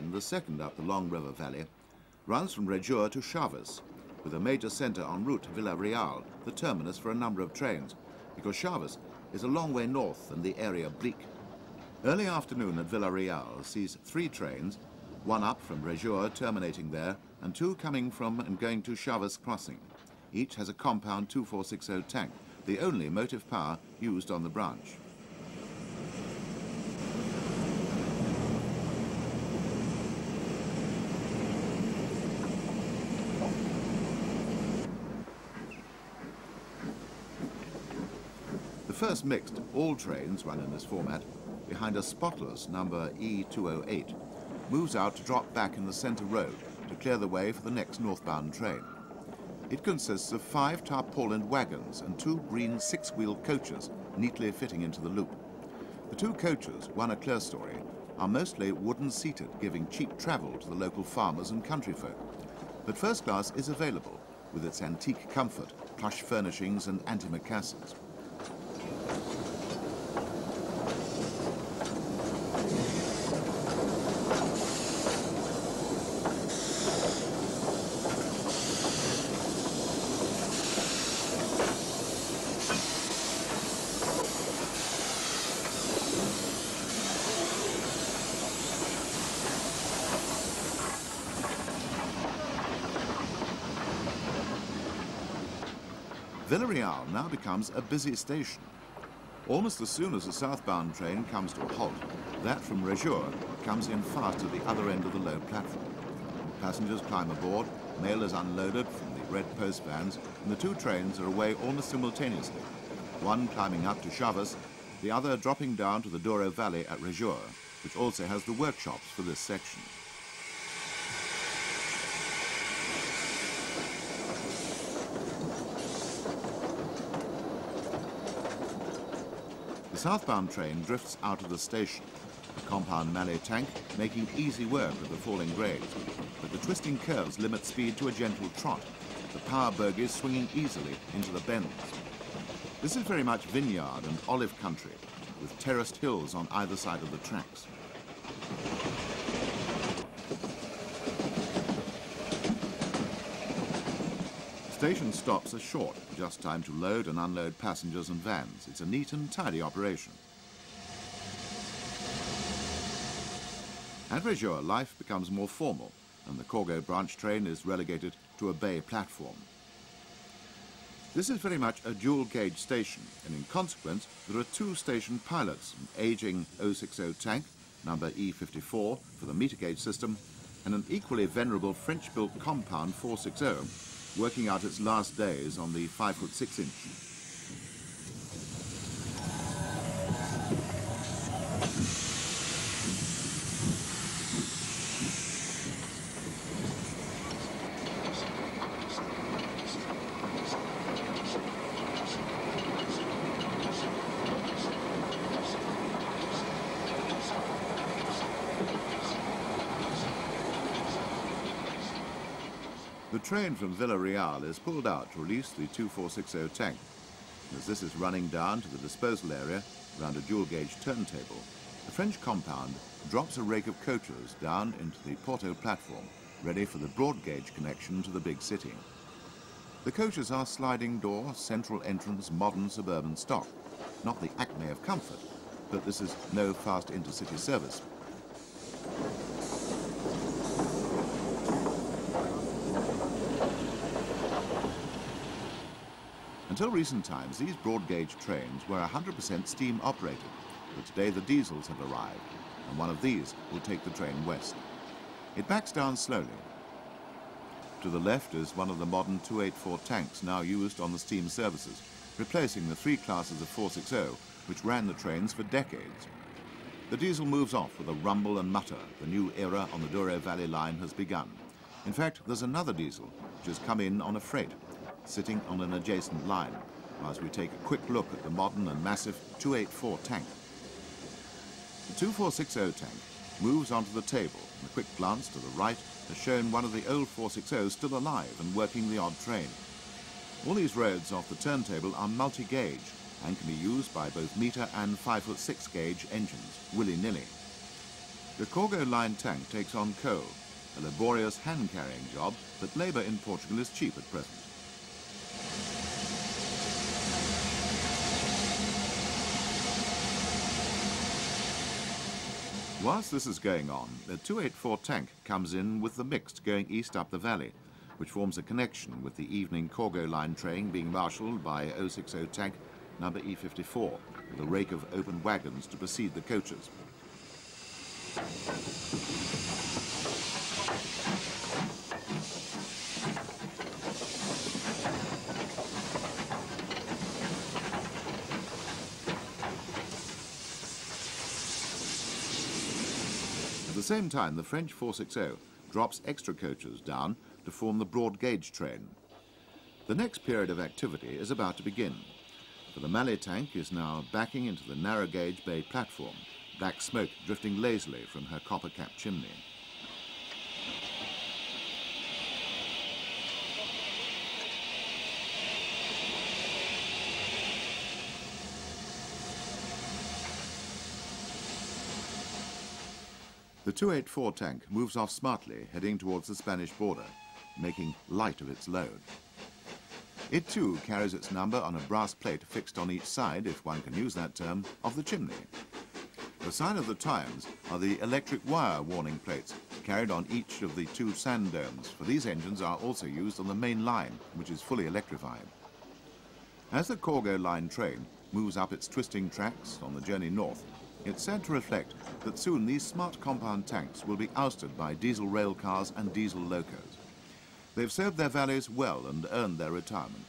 line, the second up the long river valley, runs from Regior to Chaves, with a major centre en route to Villarreal, the terminus for a number of trains, because Chaves is a long way north and the area bleak. Early afternoon at Villarreal sees 3 trains, one up from Regior terminating there, and 2 coming from and going to Chaves crossing. Each has a compound 2460 tank, the only motive power used on the branch. The first mixed, all trains run in this format, behind a spotless number E208, moves out to drop back in the centre road to clear the way for the next northbound train. It consists of 5 tarpaulin wagons and 2 green 6-wheel coaches neatly fitting into the loop. The 2 coaches, one a clerestory, are mostly wooden-seated, giving cheap travel to the local farmers and country folk. But first class is available, with its antique comfort, plush furnishings and antimacassars. Villarreal now becomes a busy station. Almost as soon as a southbound train comes to a halt, that from Regior comes in fast at the other end of the low platform. Passengers climb aboard, mail is unloaded from the red post vans, and the 2 trains are away almost simultaneously, one climbing up to Chaves, the other dropping down to the Douro Valley at Regior, which also has the workshops for this section. The southbound train drifts out of the station, the compound Mallet tank making easy work of the falling grades, but the twisting curves limit speed to a gentle trot, the power bogies swinging easily into the bends. This is very much vineyard and olive country, with terraced hills on either side of the tracks. Station stops are short, just time to load and unload passengers and vans. It's a neat and tidy operation. At Regior, life becomes more formal, and the Corgo branch train is relegated to a bay platform. This is very much a dual-gauge station, and in consequence, there are 2 station pilots, an aging 060 tank, number E54, for the meter gauge system, and an equally venerable French-built compound 460, working out its last days on the 5'6" The train from Villarreal is pulled out to release the 2460 tank. As this is running down to the disposal area around a dual-gauge turntable, the French compound drops a rake of coaches down into the Porto platform, ready for the broad-gauge connection to the big city. The coaches are sliding door, central entrance, modern suburban stock. Not the acme of comfort, but this is no fast intercity service. Until recent times, these broad-gauge trains were 100% steam operated, but today the diesels have arrived, and one of these will take the train west. It backs down slowly. To the left is one of the modern 284 tanks now used on the steam services, replacing the 3 classes of 460 which ran the trains for decades. The diesel moves off with a rumble and mutter. The new era on the Douro Valley line has begun. In fact, there's another diesel which has come in on a freight, sitting on an adjacent line, whilst we take a quick look at the modern and massive 284 tank. The 2460 tank moves onto the table, and a quick glance to the right has shown one of the old 460s still alive and working the odd train. All these roads off the turntable are multi-gauge and can be used by both meter and 5'6" gauge engines, willy-nilly. The Corgo line tank takes on coal, a laborious hand-carrying job that labour in Portugal is cheap at present. Whilst this is going on, the 284 tank comes in with the mixed going east up the valley, which forms a connection with the evening Corgo line train being marshalled by 060 tank number E54, with a rake of open wagons to precede the coaches. At the same time, the French 460 drops extra coaches down to form the broad gauge train. The next period of activity is about to begin, for the Mallet tank is now backing into the narrow gauge bay platform, black smoke drifting lazily from her copper-capped chimney. The 284 tank moves off smartly, heading towards the Spanish border, making light of its load. It too carries its number on a brass plate fixed on each side, if one can use that term, of the chimney. The sign of the times are the electric wire warning plates carried on each of the two sand domes, for these engines are also used on the main line, which is fully electrified. As the Corgo line train moves up its twisting tracks on the journey north, it's said to reflect that soon these smart compound tanks will be ousted by diesel rail cars and diesel locos. They've served their valleys well and earned their retirement.